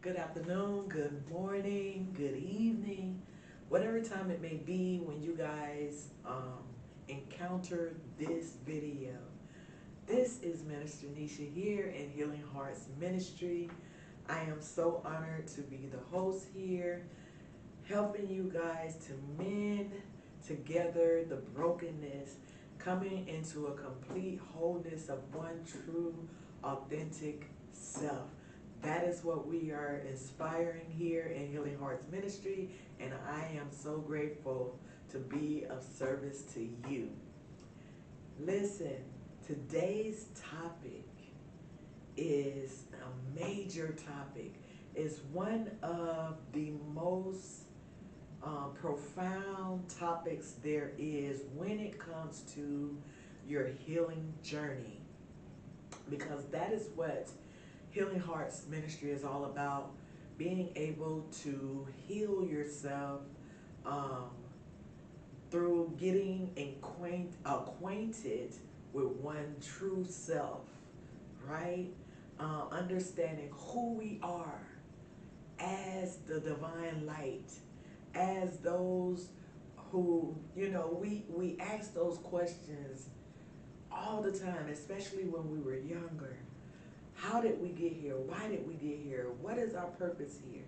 Good afternoon, good morning, good evening, whatever time it may be when you guys encounter this video. This is Minister Nisha here in Healing Hearts Ministry. I am so honored to be the host here, helping you guys to mend together the brokenness, coming into a complete wholeness of one true, authentic self. That is what we are inspiring here in Healing Hearts Ministry, and I am so grateful to be of service to you. Listen, today's topic is a major topic. It's one of the most profound topics there is when it comes to your healing journey, because that is what Healing Hearts Ministry is all about, being able to heal yourself through getting acquainted with one true self, right? Understanding who we are as the divine light, as those who, we ask those questions all the time, especially when we were younger. How did we get here? Why did we get here? What is our purpose here?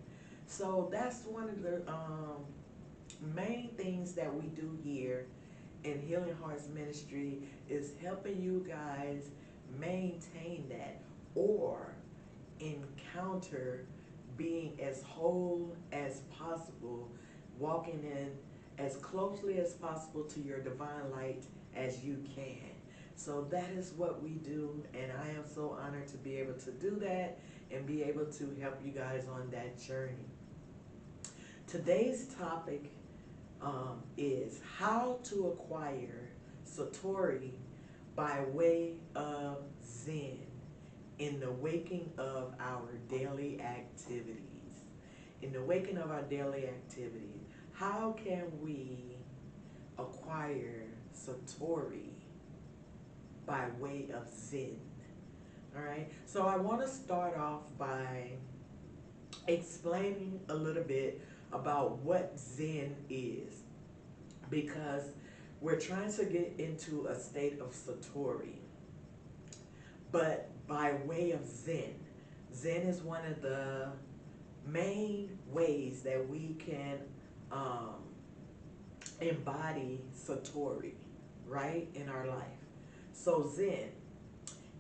So that's one of the main things that we do here in Healing Hearts Ministry, is helping you guys maintain that or encounter being as whole as possible, walking in as closely as possible to your divine light as you can. So that is what we do, and I am so honored to be able to do that and be able to help you guys on that journey. Today's topic is how to acquire Satori by way of Zen in the waking of our daily activities. In the waking of our daily activities, how can we acquire Satori by way of Zen? All right, so I want to start off by explaining a little bit about what Zen is, because we're trying to get into a state of Satori, but by way of Zen. Zen is one of the main ways that we can embody Satori, right, in our life. So Zen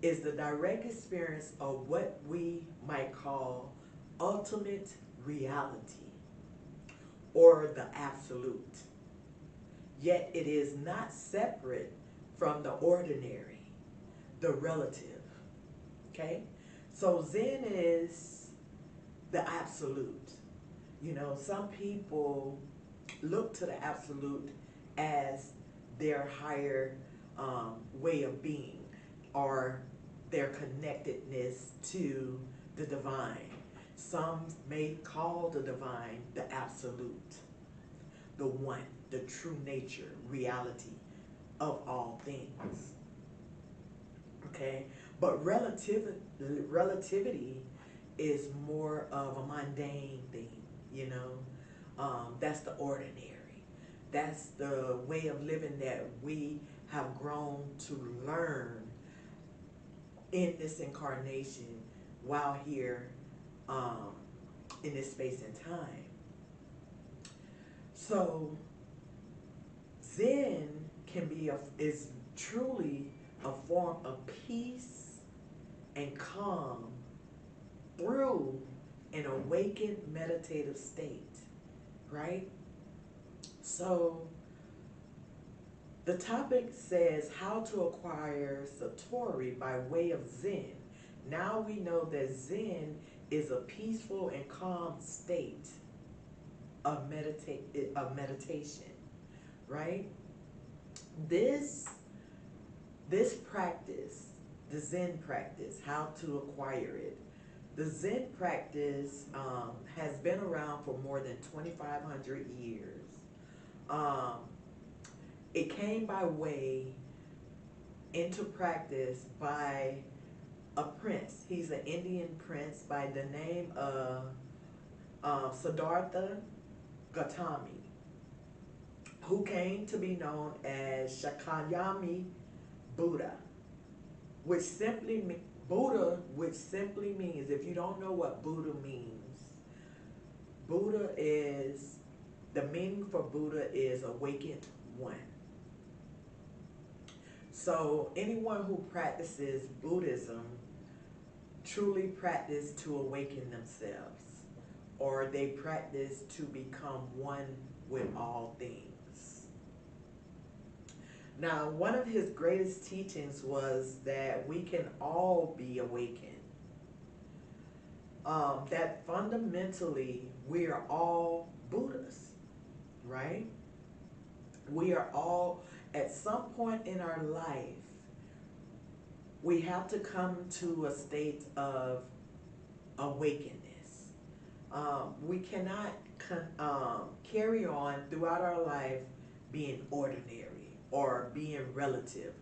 is the direct experience of what we might call ultimate reality or the absolute. Yet it is not separate from the ordinary, the relative. Okay? So Zen is the absolute. Some people look to the absolute as their higher way of being, or their connectedness to the divine. Some may call the divine the absolute, the one, the true nature, reality of all things. Okay? But relativity is more of a mundane thing, that's the ordinary. That's the way of living that we have grown to learn in this incarnation while here in this space and time. So Zen is truly a form of peace and calm through an awakened meditative state, right? So the topic says how to acquire Satori by way of Zen. Now we know that Zen is a peaceful and calm state of meditation, right? This practice, the Zen practice, how to acquire it. The Zen practice has been around for more than 2,500 years. It came by way into practice by a prince. He's an Indian prince by the name of Siddhartha Gautami, who came to be known as Shakyamuni Buddha, which simply Buddha, which simply means, if you don't know what Buddha means, Buddha is, the meaning for Buddha is awakened one. So anyone who practices Buddhism truly practice to awaken themselves, or they practice to become one with all things. Now, one of his greatest teachings was that we can all be awakened. That fundamentally we are all Buddhas, right? We are all, at some point in our life, we have to come to a state of awakeness. We cannot carry on throughout our life being ordinary or being relative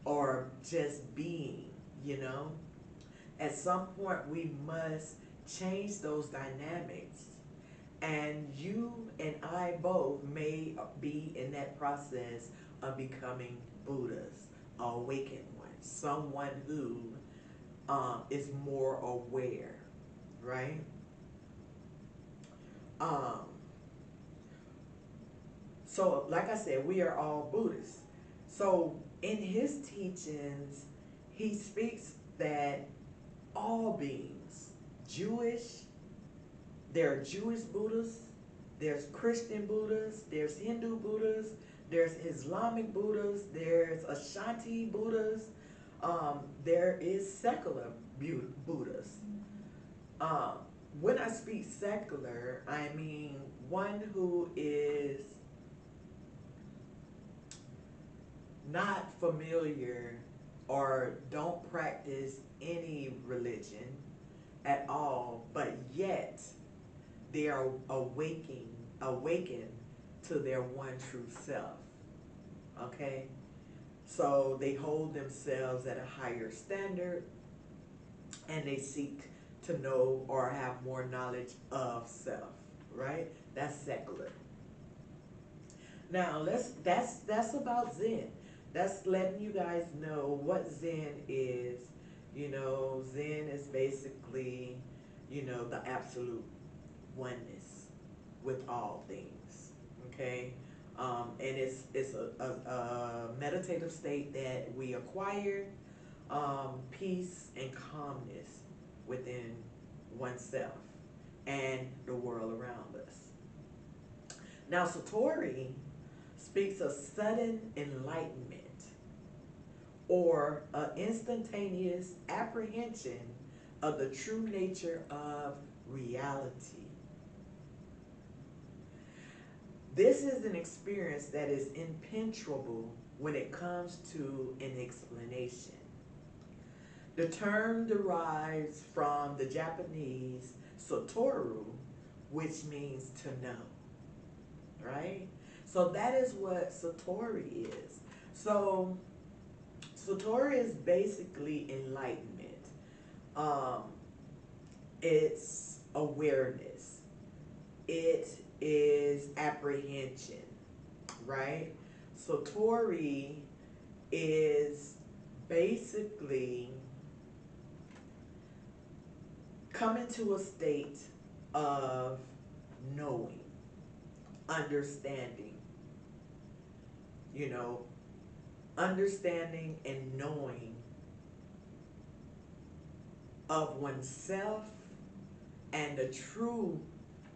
or just being, you know. At some point we must change those dynamics, and you and I both may be in that process of becoming Buddhas, awakened one, someone who is more aware, right? So like I said, we are all Buddhists. So in his teachings, he speaks that all beings, there are Jewish Buddhists, there's Christian Buddhists, there's Hindu Buddhists, there's Islamic Buddhists, there's Ashanti Buddhists, there is secular Buddhists. When I speak secular, I mean one who is not familiar or don't practice any religion at all, but yet they are awakened to their one true self. Okay? So they hold themselves at a higher standard, and they seek to know or have more knowledge of self, right? That's secular. Now that's about Zen. That's letting you guys know what Zen is. You know, Zen is basically, you know, the absolute oneness with all things. Okay? And it's a meditative state that we acquire peace and calmness within oneself and the world around us. Now, Satori speaks of sudden enlightenment or an instantaneous apprehension of the true nature of reality. This is an experience that is impenetrable when it comes to an explanation. The term derives from the Japanese Satoru, which means to know, right? So that is what Satori is. So Satori is basically enlightenment. It's awareness. It is apprehension, right? Satori is basically coming to a state of knowing, understanding, you know, understanding and knowing of oneself and the true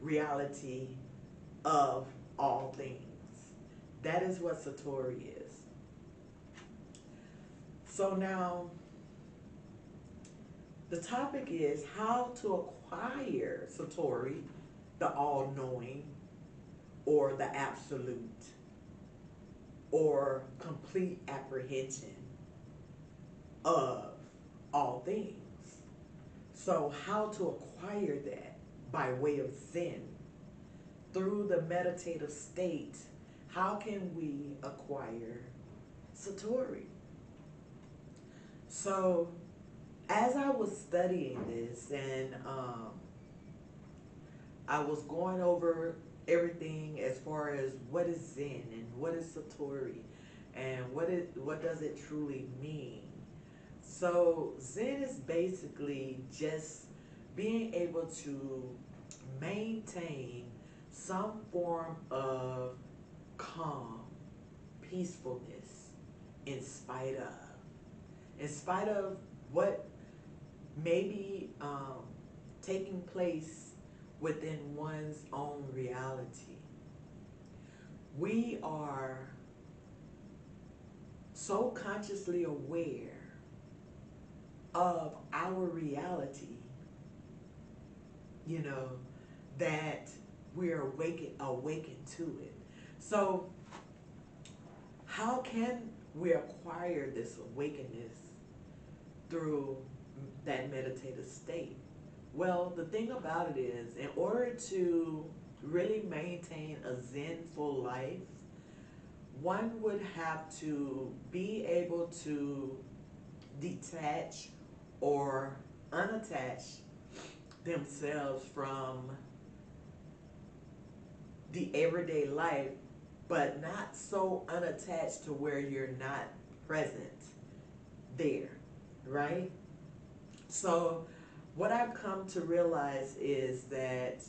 reality of all things. That is what Satori is. So now, the topic is how to acquire Satori, the all-knowing, or the absolute, or complete apprehension of all things. So how to acquire that by way of Zen, through the meditative state, how can we acquire Satori? So As I was studying this and I was going over everything as far as what is Zen and what is Satori and what does it truly mean. So Zen is basically just being able to maintain some form of calm, peacefulness in spite of what may be taking place within one's own reality. We are so consciously aware of our reality, you know, that we're awakened to it. So how can we acquire this awakeness through that meditative state? Well, the thing about it is, in order to really maintain a Zenful life, one would have to be able to detach or unattach themselves from the everyday life, but not so unattached to where you're not present there, right? So what I've come to realize is that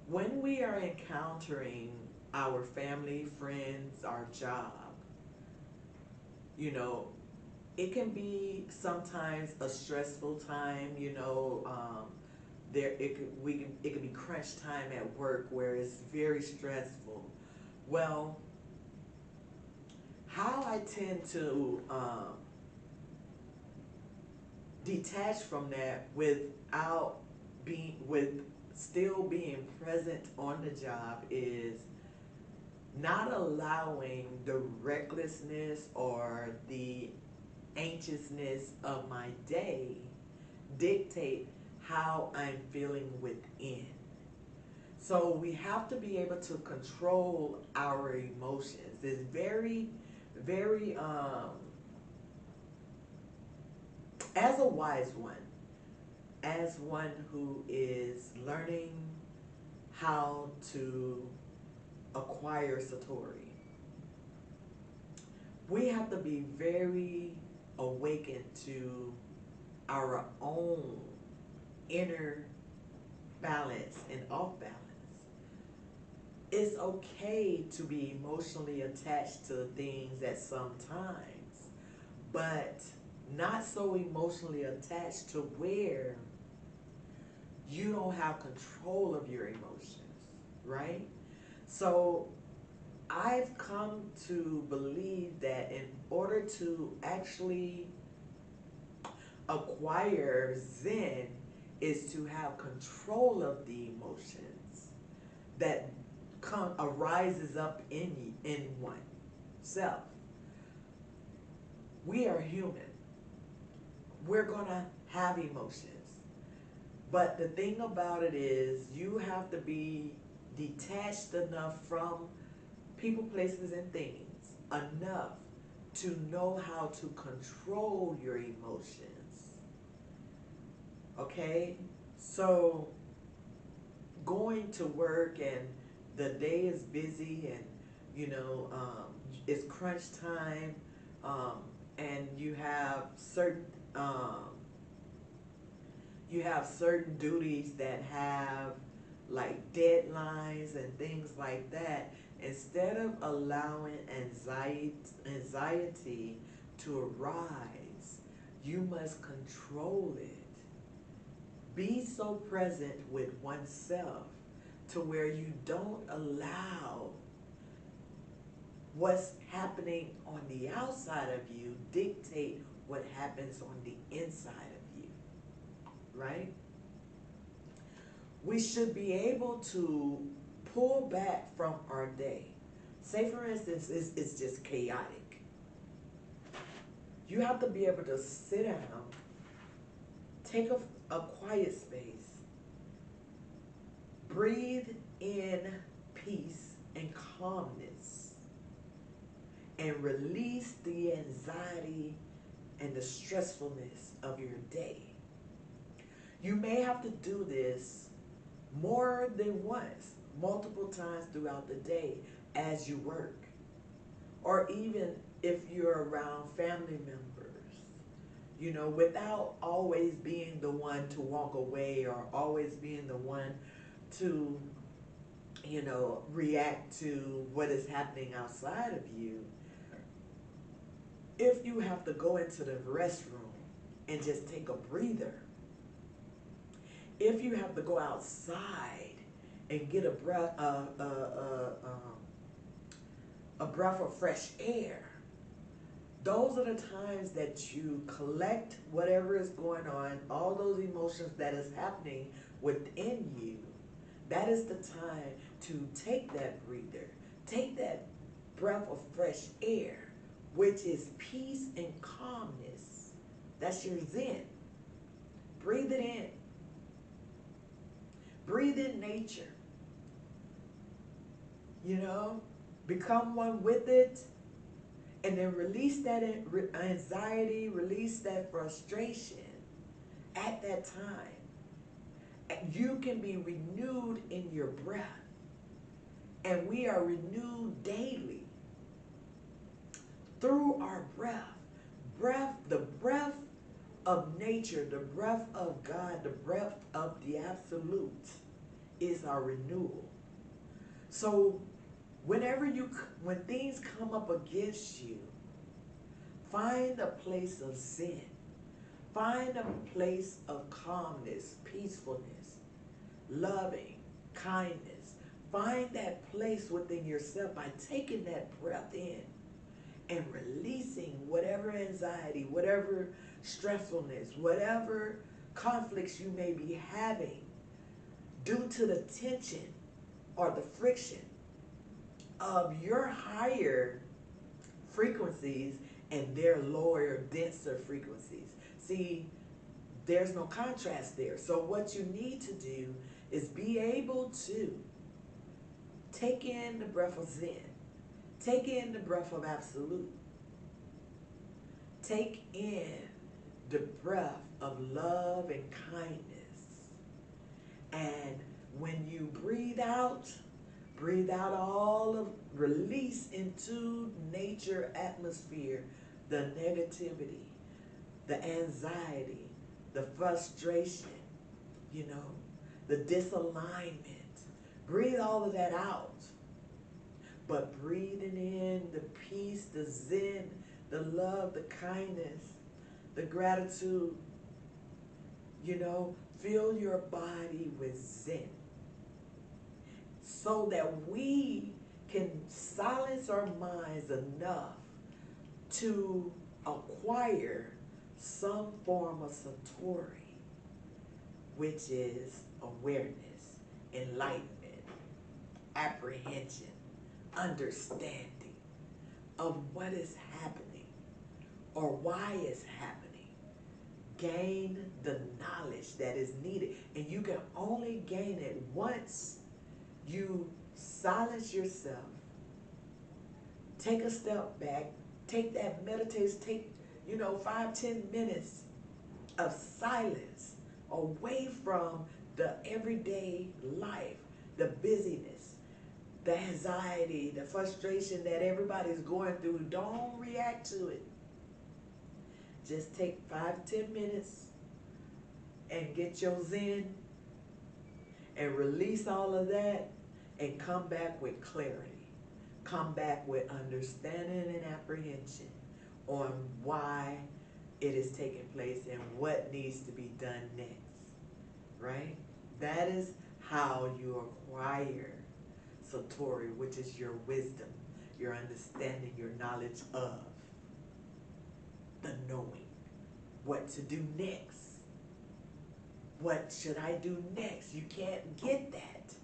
when we are encountering our family, friends, our job, you know, it can be sometimes a stressful time, you know, it could be crunch time at work where it's very stressful. Well, how I tend to detach from that with still being present on the job is not allowing the recklessness or the anxiousness of my day dictate how I'm feeling within. So we have to be able to control our emotions. It's very, very, as a wise one, as one who is learning how to acquire Satori, we have to be very awakened to our own inner balance and off balance. It's okay to be emotionally attached to things at some times, but not so emotionally attached to where you don't have control of your emotions, right? So I've come to believe that in order to actually acquire Zen is to have control of the emotions that arises up in oneself. We are human. We're gonna have emotions. But the thing about it is you have to be detached enough from people, places, and things enough to know how to control your emotions. Okay? So going to work and the day is busy and you know it's crunch time, and you have certain duties that have like deadlines and things like that. Instead of allowing anxiety to arise, you must control it. Be so present with oneself to where you don't allow what's happening on the outside of you dictate what happens on the inside of you, right? We should be able to pull back from our day. Say, for instance, it's just chaotic. You have to be able to sit down, take a quiet space, breathe in peace and calmness, and release the anxiety and the stressfulness of your day. You may have to do this more than once, multiple times throughout the day as you work, or even if you're around family members, without always being the one to walk away or always being the one to, react to what is happening outside of you. If you have to go into the restroom and just take a breather, if you have to go outside and get a breath of fresh air, those are the times that you collect whatever is going on, all those emotions that is happening within you. That is the time to take that breather, take that breath of fresh air, which is peace and calmness. That's your Zen. Breathe it in. Breathe in nature. Become one with it, and then release that anxiety, release that frustration at that time. And you can be renewed in your breath. And we are renewed daily through our breath. The breath of nature, the breath of God, the breath of the absolute is our renewal. So when things come up against you, find a place of Zen. Find a place of calmness, peacefulness, loving, kindness. Find that place within yourself by taking that breath in and releasing whatever anxiety, whatever stressfulness, whatever conflicts you may be having due to the tension or the friction of your higher frequencies and their lower, denser frequencies. See, there's no contrast there. So what you need to do is be able to take in the breath of Zen. Take in the breath of absolute. Take in the breath of love and kindness. And when you breathe out release into nature atmosphere, the negativity, the anxiety, the frustration, the disalignment. Breathe all of that out. But breathing in the peace, the Zen, the love, the kindness, the gratitude, fill your body with Zen, so that we can silence our minds enough to acquire some form of Satori, which is awareness, enlightenment, apprehension, understanding of what is happening or why it's happening. Gain the knowledge that is needed. And you can only gain it once you silence yourself, take a step back, take that meditation, take 5-10 minutes of silence away from the everyday life, the busyness, the anxiety, the frustration that everybody's going through. Don't react to it. Just take 5-10 minutes and get your Zen and release all of that and come back with clarity. Come back with understanding and apprehension on why it is taking place and what needs to be done next, right? That is how you acquire Satori, which is your wisdom, your understanding, your knowledge of the knowing, what to do next. What should I do next? You can't get that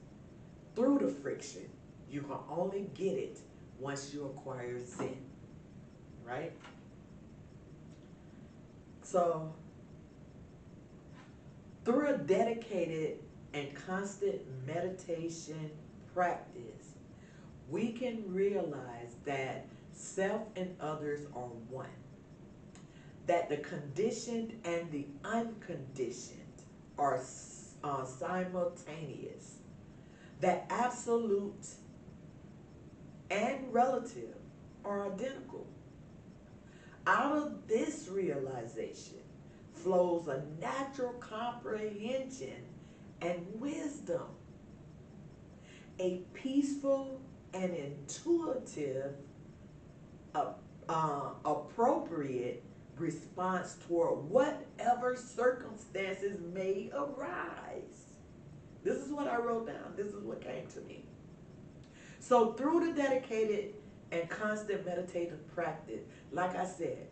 through the friction. You can only get it once you acquire Zen, right? So, through a dedicated and constant meditation practice, we can realize that self and others are one. that the conditioned and the unconditioned are simultaneous, that absolute and relative are identical. Out of this realization flows a natural comprehension and wisdom, a peaceful and intuitive, appropriate response toward whatever circumstances may arise. This is what I wrote down. This is what came to me. So through the dedicated and constant meditative practice, like I said,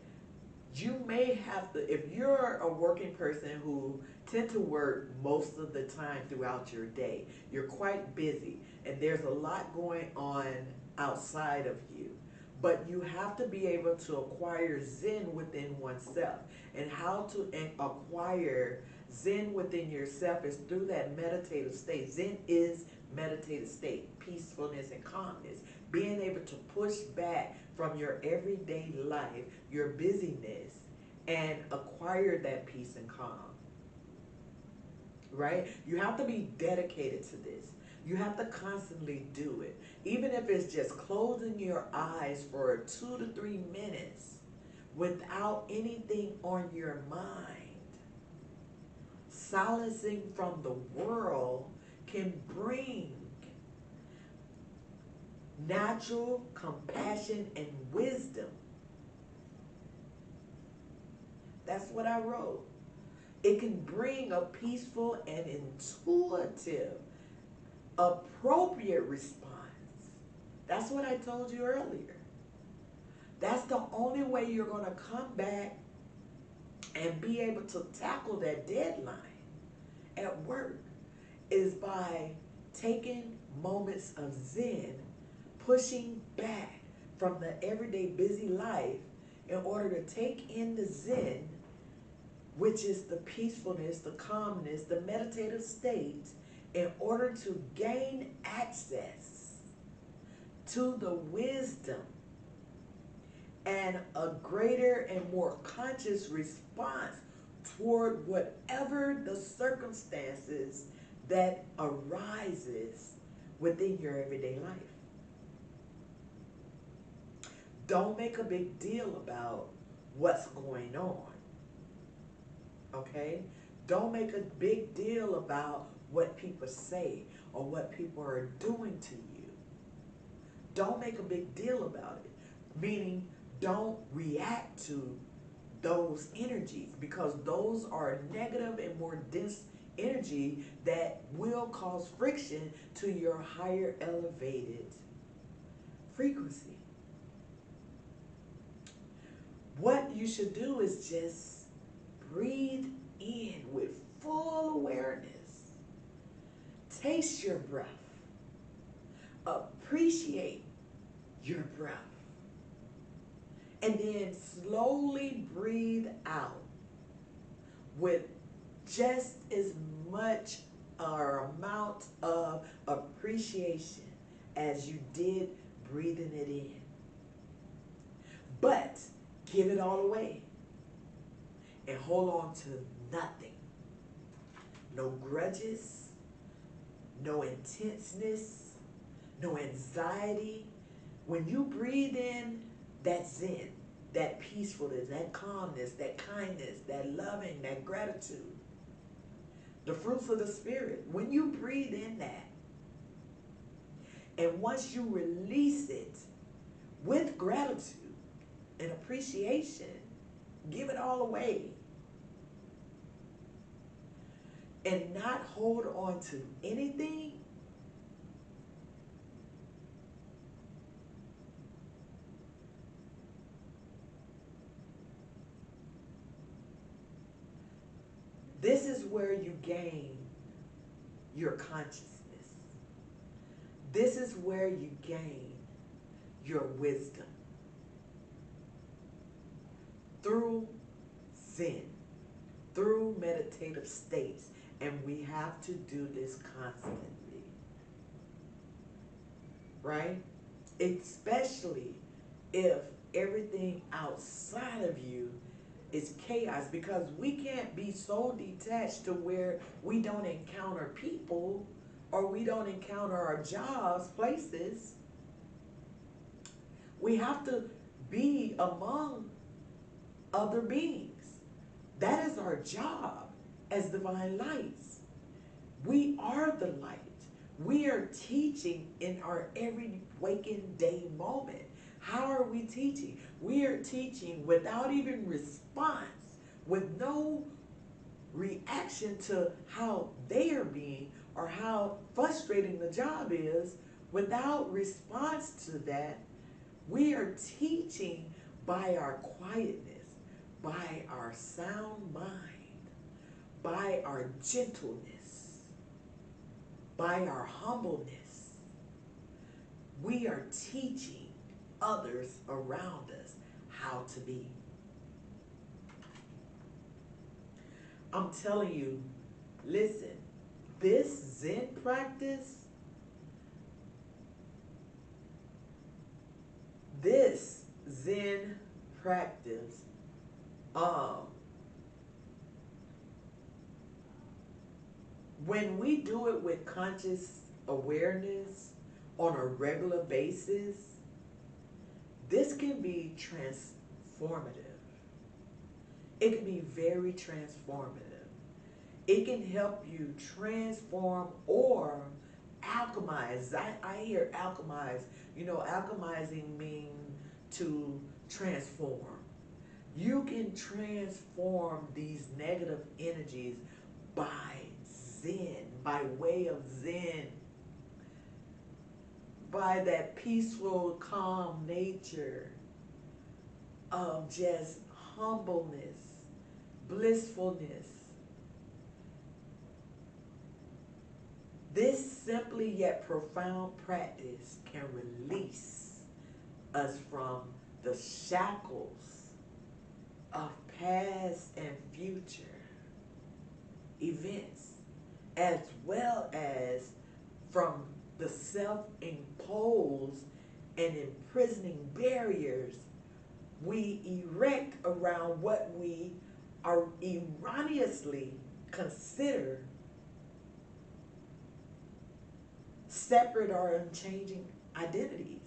you may have to, if you're a working person who tend to work most of the time throughout your day, you're quite busy and there's a lot going on outside of you. But you have to be able to acquire Zen within oneself. And how to acquire Zen within yourself is through that meditative state. Zen is meditative state, peacefulness and calmness. Being able to push back from your everyday life, your busyness, and acquire that peace and calm. Right? You have to be dedicated to this. You have to constantly do it. Even if it's just closing your eyes for 2 to 3 minutes without anything on your mind. Silencing from the world can bring natural compassion and wisdom. That's what I wrote. It can bring a peaceful and intuitive, appropriate response. That's what I told you earlier. That's the only way you're going to come back and be able to tackle that deadline at work is by taking moments of Zen, pushing back from the everyday busy life in order to take in the Zen, which is the peacefulness, the calmness, the meditative state, in order to gain access to the wisdom and a greater and more conscious response toward whatever the circumstances that arises within your everyday life. Don't make a big deal about what's going on, okay? Don't make a big deal about what people say or what people are doing to you. Don't make a big deal about it, meaning don't react to those energies, because those are negative and more dense energy that will cause friction to your higher elevated frequency. What you should do is just breathe in with full awareness. Taste your breath. Appreciate your breath. And then slowly breathe out with just as much or amount of appreciation as you did breathing it in. But give it all away and hold on to nothing. No grudges, no intenseness, no anxiety. When you breathe in that Zen, that peacefulness, that calmness, that kindness, that loving, that gratitude, the fruits of the Spirit, when you breathe in that, and once you release it with gratitude and appreciation, give it all away, and not hold on to anything, this is where you gain your consciousness. This is where you gain your wisdom. Through Zen, through meditative states. And we have to do this constantly. Right? Especially if everything outside of you is chaos, because we can't be so detached to where we don't encounter people or we don't encounter our jobs, places. We have to be among other beings. That is our job as divine lights. We are the light. We are teaching in our every waking day moment. How are we teaching? We are teaching without even response, with no reaction to how they are being or how frustrating the job is. Without response to that, we are teaching by our quietness, by our sound mind, by our gentleness, by our humbleness. We are teaching others around us how to be. I'm telling you, listen, this Zen practice, this Zen practice, when we do it with conscious awareness on a regular basis, this can be transformative. It can be very transformative. It can help you transform or alchemize. I hear alchemize. You know, alchemizing means to transform. You can transform these negative energies by Zen, by way of Zen, by that peaceful, calm nature of just humbleness, blissfulness. This simply yet profound practice can release us from the shackles of past and future events, as well as from the self-imposed and imprisoning barriers we erect around what we are erroneously consider separate or unchanging identities.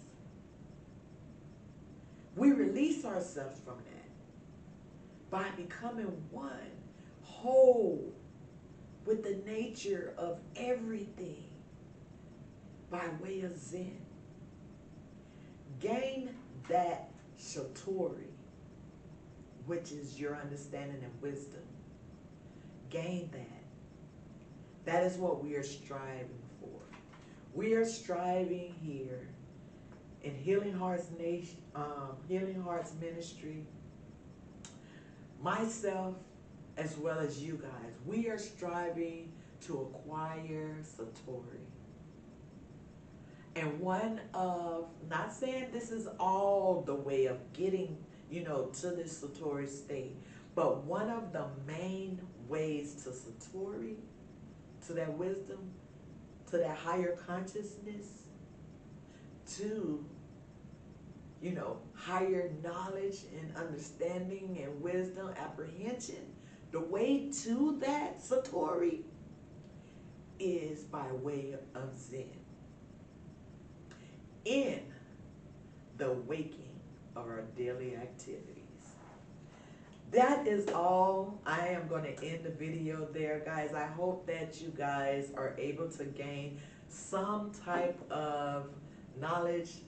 We release ourselves from that by becoming one, whole with the nature of everything by way of Zen. Gain that Satori, which is your understanding and wisdom. Gain that. That is what we are striving for. We are striving here in Healing Hearts Nation, Healing Hearts Ministry, myself as well as you guys. We are striving to acquire Satori. And one of, not saying this is all the way of getting, to this Satori state, but one of the main ways to Satori, to that wisdom, to that higher consciousness, to, higher knowledge and understanding and wisdom, apprehension, the way to that Satori is by way of Zen. In the waking of our daily activities. That is all. I am going to end the video there, guys. I hope that you guys are able to gain some type of knowledge,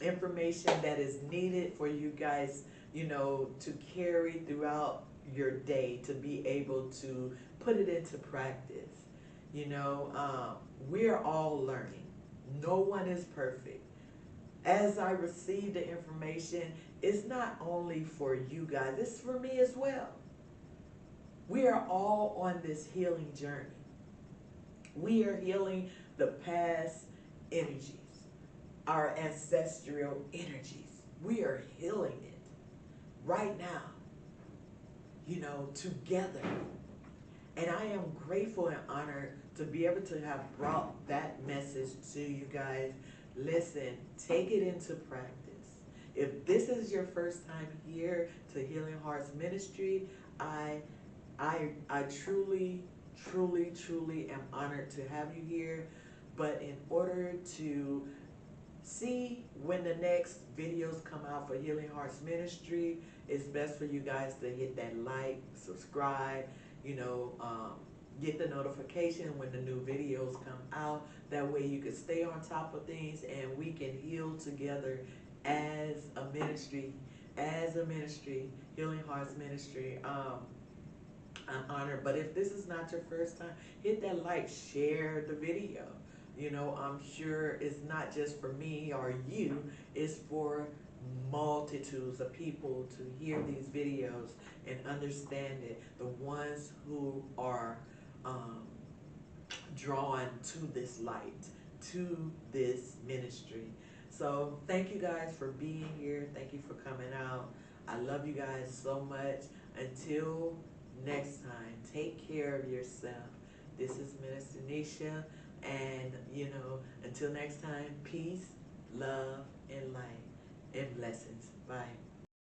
information that is needed for you guys, to carry throughout your day, to be able to put it into practice. We're all learning. No one is perfect. As I receive the information, it's not only for you guys, it's for me as well. We are all on this healing journey. We are healing the past energies, our ancestral energies. We are healing it right now, together. And I am grateful and honored to be able to have brought that message to you guys. Listen, take it into practice. If this is your first time here to Healing Hearts Ministry, I truly, truly, truly am honored to have you here. But in order to see when the next videos come out for Healing Hearts Ministry, it's best for you guys to hit that like, subscribe, get the notification when the new videos come out. That way you can stay on top of things and we can heal together as a ministry, Healing Hearts Ministry. I'm honored. But if this is not your first time, hit that like, share the video. I'm sure it's not just for me or you, it's for multitudes of people to hear these videos and understand it. The ones who are drawn to this light, to this ministry. So thank you guys for being here. Thank you for coming out. I love you guys so much. Until next time, take care of yourself. This is Minister Nisha, and until next time, peace, love, and light, and blessings. Bye.